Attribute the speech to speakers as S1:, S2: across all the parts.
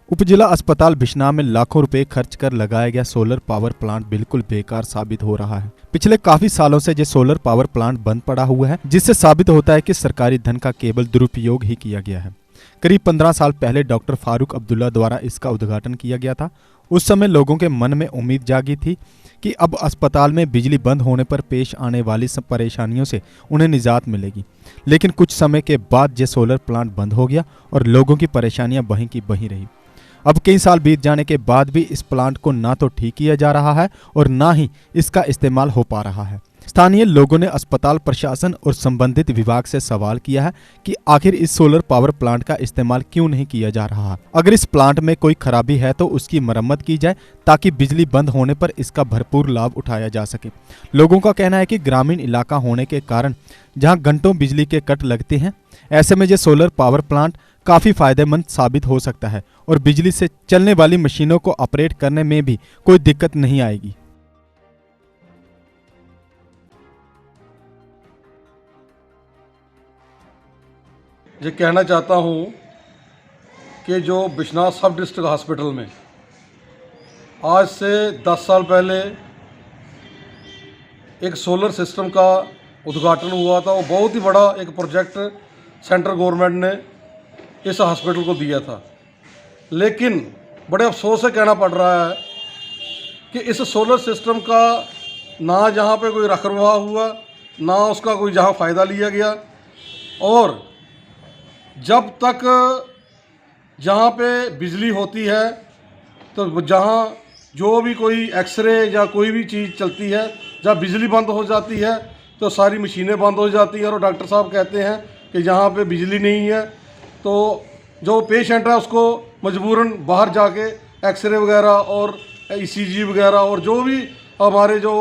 S1: उपजिला अस्पताल बिश्नाह में लाखों रुपए खर्च कर लगाया गया सोलर पावर प्लांट बिल्कुल बेकार साबित हो रहा है। पिछले काफी सालों से ये सोलर पावर प्लांट बंद पड़ा हुआ है, जिससे साबित होता है कि सरकारी धन का केवल दुरुपयोग ही किया गया है। करीब 15 साल पहले डॉक्टर फारूक अब्दुल्ला द्वारा इसका उद्घाटन किया गया था। उस समय लोगों के मन में उम्मीद जागी थी कि अब अस्पताल में बिजली बंद होने पर पेश आने वाली सब परेशानियों से उन्हें निजात मिलेगी। लेकिन कुछ समय के बाद ये सोलर प्लांट बंद हो गया और लोगों की परेशानियां वहीं की वहीं रही। अब कई साल बीत जाने के बाद भी इस प्लांट को ना तो ठीक किया जा रहा है और ना ही इसका इस्तेमाल हो पा रहा है। स्थानीय लोगों ने अस्पताल प्रशासन और संबंधित विभाग से सवाल किया है कि आखिर इस सोलर पावर प्लांट का इस्तेमाल क्यों नहीं किया जा रहा है। अगर इस प्लांट में कोई खराबी है तो उसकी मरम्मत की जाए ताकि बिजली बंद होने पर इसका भरपूर लाभ उठाया जा सके। लोगों का कहना है कि ग्रामीण इलाका होने के कारण जहां घंटों बिजली के कट लगते हैं, ऐसे में ये सोलर पावर प्लांट काफी फायदेमंद साबित हो सकता है और बिजली से चलने वाली मशीनों को ऑपरेट करने में भी कोई दिक्कत नहीं आएगी।
S2: ये कहना चाहता हूँ कि जो बिश्नाह सब डिस्ट्रिक्ट हॉस्पिटल में आज से 10 साल पहले एक सोलर सिस्टम का उद्घाटन हुआ था। वो बहुत ही बड़ा एक प्रोजेक्ट सेंट्रल गवर्नमेंट ने इस हॉस्पिटल को दिया था, लेकिन बड़े अफसोस से कहना पड़ रहा है कि इस सोलर सिस्टम का ना जहाँ पे कोई रखरखाव हुआ, ना उसका कोई जहाँ फ़ायदा लिया गया। और जब तक जहाँ पे बिजली होती है तो जहाँ जो भी कोई एक्सरे या कोई भी चीज़ चलती है, जब बिजली बंद हो जाती है तो सारी मशीनें बंद हो जाती हैं। और डॉक्टर साहब कहते हैं कि जहाँ पे बिजली नहीं है तो जो पेशेंट है उसको मजबूरन बाहर जाके एक्सरे वगैरह और ईसीजी वगैरह और जो भी हमारे जो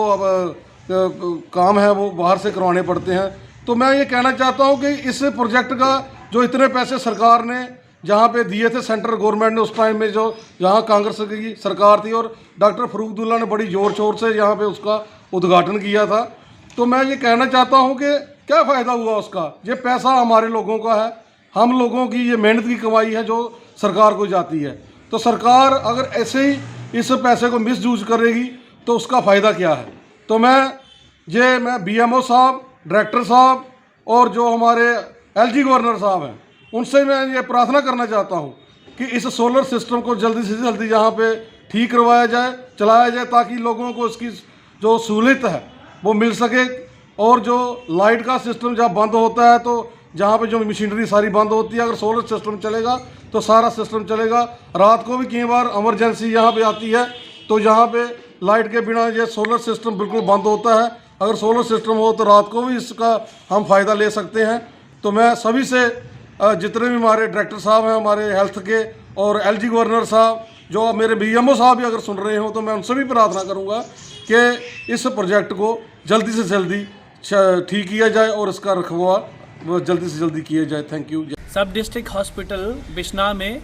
S2: काम है वो बाहर से करवाने पड़ते हैं। तो मैं ये कहना चाहता हूँ कि इस प्रोजेक्ट का जो इतने पैसे सरकार ने जहाँ पे दिए थे सेंट्रल गवर्नमेंट ने उस टाइम में, जो जहाँ कांग्रेस की सरकार थी और डॉक्टर फारूक अब्दुल्ला ने बड़ी ज़ोर शोर से यहाँ पे उसका उद्घाटन किया था, तो मैं ये कहना चाहता हूँ कि क्या फ़ायदा हुआ उसका। ये पैसा हमारे लोगों का है, हम लोगों की ये मेहनत की कमाई है जो सरकार को जाती है। तो सरकार अगर ऐसे ही इस पैसे को मिसयूज करेगी तो उसका फ़ायदा क्या है। तो मैं बीएमओ साहब, डायरेक्टर साहब और जो हमारे एलजी गवर्नर साहब हैं, उनसे मैं ये प्रार्थना करना चाहता हूँ कि इस सोलर सिस्टम को जल्दी से जल्दी यहाँ पे ठीक करवाया जाए, चलाया जाए, ताकि लोगों को इसकी जो सहूलियत है वो मिल सके। और जो लाइट का सिस्टम जब बंद होता है तो जहाँ पे जो मशीनरी सारी बंद होती है, अगर सोलर सिस्टम चलेगा तो सारा सिस्टम चलेगा। रात को भी कई बार इमरजेंसी यहाँ पे आती है तो यहाँ पे लाइट के बिना ये सोलर सिस्टम बिल्कुल बंद होता है। अगर सोलर सिस्टम हो तो रात को भी इसका हम फ़ायदा ले सकते हैं। तो मैं सभी से जितने भी हमारे डायरेक्टर साहब हैं हमारे हेल्थ के और एलजी गवर्नर साहब, जो मेरे बीएमओ साहब भी अगर सुन रहे हो, तो मैं उनसे भी प्रार्थना करूंगा कि इस प्रोजेक्ट को जल्दी से जल्दी ठीक किया जाए और इसका रखरखाव जल्दी से जल्दी किया जाए। Thank you.
S3: सब डिस्ट्रिक्ट हॉस्पिटल बिश्नाह में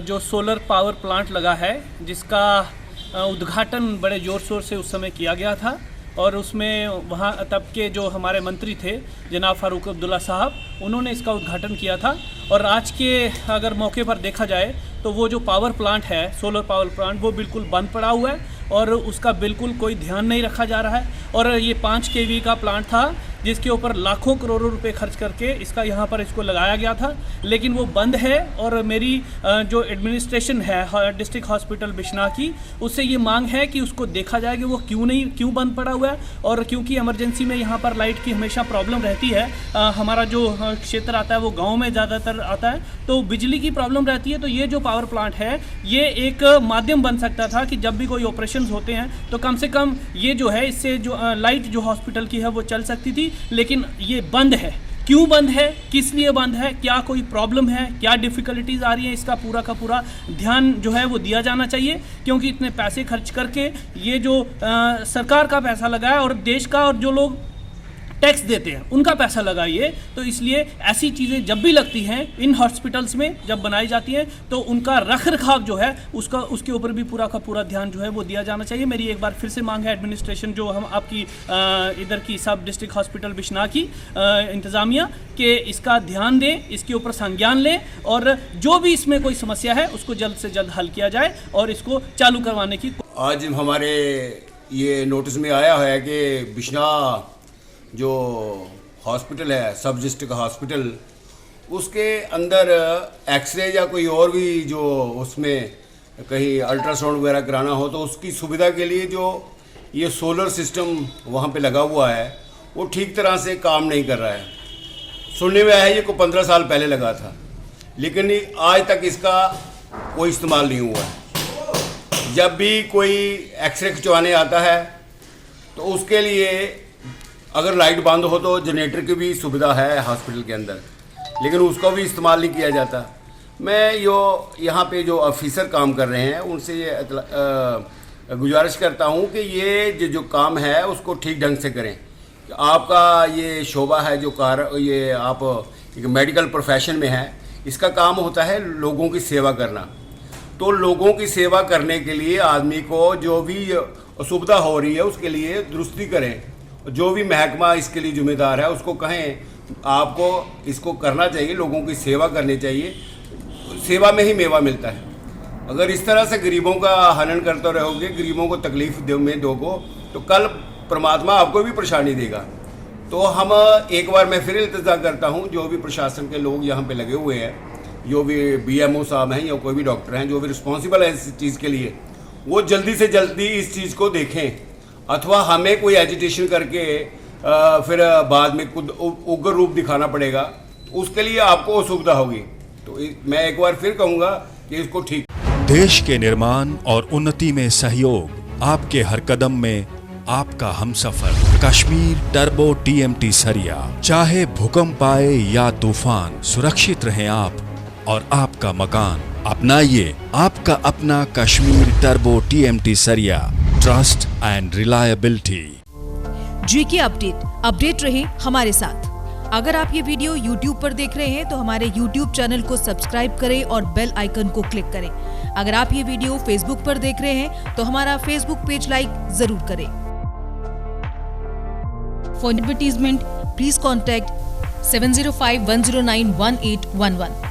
S3: जो सोलर पावर प्लांट लगा है, जिसका उद्घाटन बड़े ज़ोर शोर से उस समय किया गया था और उसमें वहाँ तब के जो हमारे मंत्री थे जनाब फारूक अब्दुल्ला साहब, उन्होंने इसका उद्घाटन किया था। और आज के अगर मौके पर देखा जाए तो वो जो पावर प्लांट है, सोलर पावर प्लांट, वो बिल्कुल बंद पड़ा हुआ है और उसका बिल्कुल कोई ध्यान नहीं रखा जा रहा है। और ये 5 kV का प्लांट था जिसके ऊपर लाखों करोड़ों रुपए खर्च करके यहाँ पर इसको लगाया गया था, लेकिन वो बंद है। और मेरी जो एडमिनिस्ट्रेशन है डिस्ट्रिक्ट हॉस्पिटल बिश्नाह की, उससे ये मांग है कि उसको देखा जाए कि वो क्यों बंद पड़ा हुआ है। और क्योंकि इमरजेंसी में यहाँ पर लाइट की हमेशा प्रॉब्लम रहती है, हमारा जो क्षेत्र आता है वो गाँव में ज़्यादातर आता है, तो बिजली की प्रॉब्लम रहती है। तो ये जो पावर प्लांट है ये एक माध्यम बन सकता था कि जब भी कोई ऑपरेशन होते हैं तो कम से कम ये जो है, इससे जो लाइट जो हॉस्पिटल की है वो चल सकती थी। लेकिन ये बंद है। क्यों बंद है, किस लिए बंद है, क्या कोई प्रॉब्लम है, क्या डिफ़िकल्टीज़ आ रही है, इसका पूरा का पूरा ध्यान जो है वो दिया जाना चाहिए। क्योंकि इतने पैसे खर्च करके ये जो सरकार का पैसा लगा है और देश का, और जो लोग टैक्स देते हैं, उनका पैसा लगाइए। तो इसलिए ऐसी चीज़ें जब भी लगती हैं इन हॉस्पिटल्स में, जब बनाई जाती हैं, तो उनका रख रखाव जो है उसके ऊपर भी पूरा का पूरा ध्यान जो है वो दिया जाना चाहिए। मेरी एक बार फिर से मांग है एडमिनिस्ट्रेशन, जो हम आपकी इधर की सब डिस्ट्रिक्ट हॉस्पिटल बिश्नाह की इंतज़ामिया, कि इसका ध्यान दें, इसके ऊपर संज्ञान लें, और जो भी इसमें कोई समस्या है उसको जल्द से जल्द हल किया जाए और इसको चालू करवाने की।
S4: आज हमारे ये नोटिस में आया है कि बिश्नाह जो हॉस्पिटल है, सब डिस्ट्रिक्ट हॉस्पिटल, उसके अंदर एक्सरे या कोई और भी जो उसमें कहीं अल्ट्रासाउंड वगैरह कराना हो तो उसकी सुविधा के लिए जो ये सोलर सिस्टम वहाँ पे लगा हुआ है वो ठीक तरह से काम नहीं कर रहा है। सुनने में आया है ये को 15 साल पहले लगा था, लेकिन आज तक इसका कोई इस्तेमाल नहीं हुआ है। जब भी कोई एक्सरे खिंचवाने आता है तो उसके लिए अगर लाइट बंद हो तो जनरेटर की भी सुविधा है हॉस्पिटल के अंदर, लेकिन उसका भी इस्तेमाल नहीं किया जाता। मैं यहाँ पे जो ऑफिसर काम कर रहे हैं उनसे ये गुजारिश करता हूँ कि ये जो काम है उसको ठीक ढंग से करें। आपका ये शोबा है जो ये आप एक मेडिकल प्रोफेशन में है, इसका काम होता है लोगों की सेवा करना। तो लोगों की सेवा करने के लिए आदमी को जो भी असुविधा हो रही है उसके लिए दुरुस्ती करें। जो भी महकमा इसके लिए जिम्मेदार है उसको कहें आपको इसको करना चाहिए, लोगों की सेवा करनी चाहिए, सेवा में ही मेवा मिलता है। अगर इस तरह से गरीबों का हनन करते रहोगे, गरीबों को तकलीफ में दोगे, तो कल परमात्मा आपको भी परेशानी देगा। तो हम एक बार मैं फिर इल्तिजा करता हूँ, जो भी प्रशासन के लोग यहाँ पे लगे हुए हैं, जो भी BMO साहब हैं या कोई भी डॉक्टर हैं जो भी रिस्पॉन्सिबल है इस चीज़ के लिए, वो जल्दी से जल्दी इस चीज़ को देखें, अथवा हमें कोई एजिटेशन करके फिर बाद में खुद उग्र रूप दिखाना पड़ेगा, उसके लिए आपको असुविधा होगी। तो मैं एक बार फिर कहूँगा कि इसको ठीक।
S5: देश के निर्माण और उन्नति में सहयोग, आपके हर कदम में आपका हमसफर। कश्मीर टर्बो TMT सरिया, चाहे भूकंप आए या तूफान, सुरक्षित रहें आप और आपका मकान। अपनाइए आपका अपना कश्मीर टर्बो TMT सरिया, trust and reliability.
S6: GK update रहे हमारे साथ। अगर आप ये वीडियो YouTube पर देख रहे हैं तो हमारे YouTube चैनल को सब्सक्राइब करें और बेल आइकन को क्लिक करें। अगर आप ये वीडियो Facebook पर देख रहे हैं तो हमारा Facebook पेज लाइक जरूर करें। For advertisement please contact 7051091811।